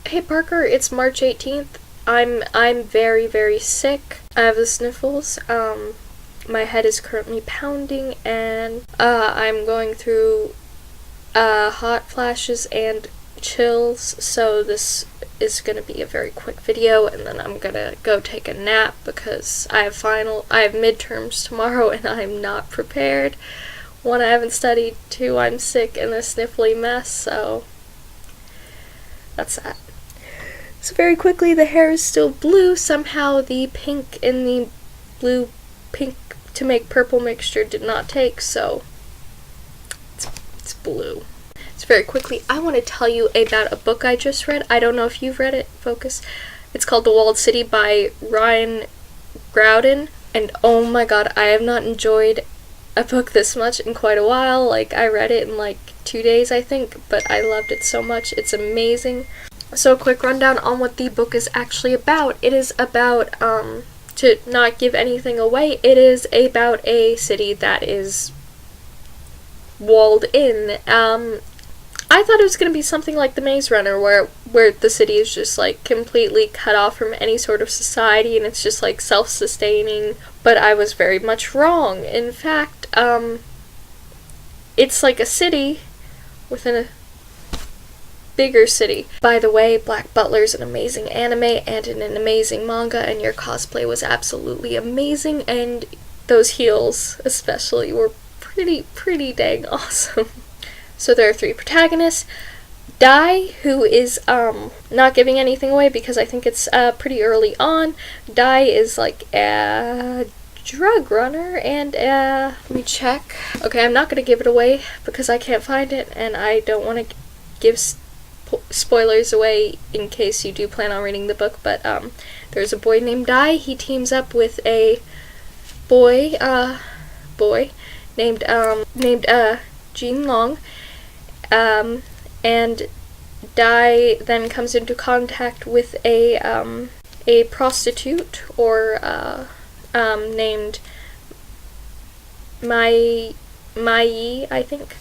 Hey Parker, it's March 18th. I'm very, very sick. I have the sniffles. My head is currently pounding and I'm going through hot flashes and chills, so this is gonna be a very quick video, and then I'm gonna go take a nap because I have midterms tomorrow and I'm not prepared. One, I haven't studied. Two, I'm sick and a sniffly mess, so that's that. So very quickly, the hair is still blue. Somehow the pink in the blue pink to make purple mixture did not take, so it's blue. So very quickly, I want to tell you about a book I just read. I don't know if you've read it. Focus. It's called The Walled City by Ryan Graudin, and oh my god, I have not enjoyed a book this much in quite a while. Like, I read it in like 2 days, I think, but I loved it so much. It's amazing. So a quick rundown on what the book is actually about. It is about, to not give anything away, it is about a city that is walled in. I thought it was going to be something like The Maze Runner, where the city is just like completely cut off from any sort of society and it's just like self-sustaining, but I was very much wrong. In fact, it's like a city within a bigger city. By the way, Black Butler's an amazing anime and an amazing manga, and your cosplay was absolutely amazing, and those heels especially were pretty dang awesome. So there are 3 protagonists. Dai, who is not giving anything away because I think it's pretty early on. Dai is like a drug runner, and let me check. Okay, I'm not gonna give it away because I can't find it and I don't want to give spoilers away in case you do plan on reading the book, but there's a boy named Dai. He teams up with a boy named Jean Long, and Dai then comes into contact with a prostitute named Mai, I think.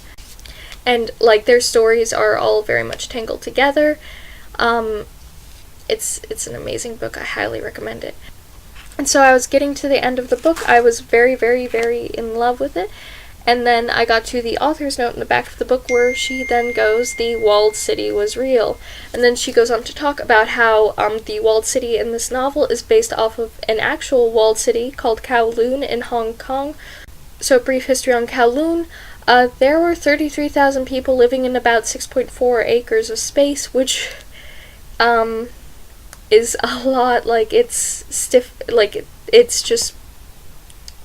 And like their stories are all very much tangled together. It's an amazing book. I highly recommend it. And so I was getting to the end of the book. I was very in love with it. And then I got to the author's note in the back of the book where she then goes, "The walled city was real." And then she goes on to talk about how the walled city in this novel is based off of an actual walled city called Kowloon in Hong Kong. So brief history on Kowloon. There were 33,000 people living in about 6.4 acres of space, which is a lot. Like, it's stiff, like it's just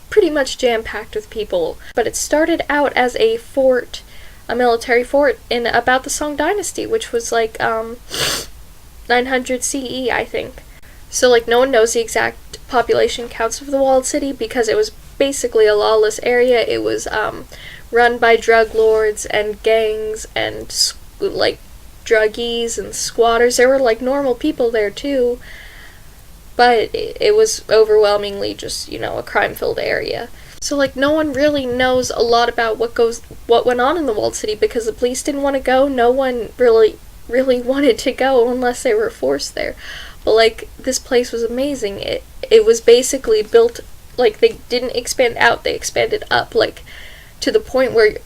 pretty much jam-packed with people. But it started out as a fort, a military fort in about the Song Dynasty, which was like 900 CE, I think. So like no one knows the exact population counts of the walled city because it was basically a lawless area. It was run by drug lords and gangs and like druggies and squatters. There were like normal people there too, but it was overwhelmingly just, you know, a crime-filled area. So like no one really knows a lot about what went on in the walled city because the police didn't want to go. No one really wanted to go unless they were forced there. But like this place was amazing. It was basically built, like they didn't expand out, they expanded up, like to the point where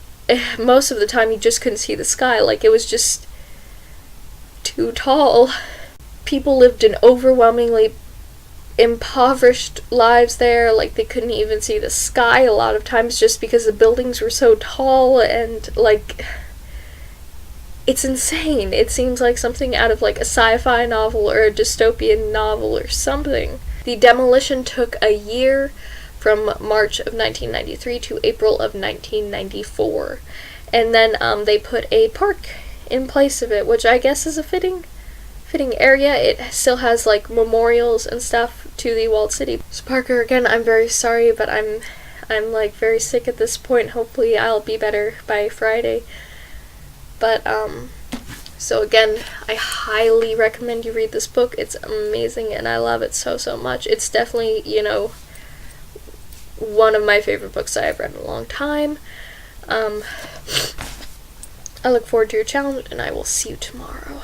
most of the time you just couldn't see the sky. Like it was just too tall. People lived in overwhelmingly impoverished lives there. Like they couldn't even see the sky a lot of times just because the buildings were so tall, and like it's insane. It seems like something out of like a sci-fi novel or a dystopian novel or something. The demolition took a year, from March of 1993 to April of 1994. And then they put a park in place of it, which I guess is a fitting area. It still has like memorials and stuff to the walled city. So Parker, again, I'm very sorry, but I'm like very sick at this point. Hopefully I'll be better by Friday. But so again, I highly recommend you read this book. It's amazing and I love it so much. It's definitely, you know, one of my favorite books I've read in a long time. I look forward to your challenge, and I will see you tomorrow.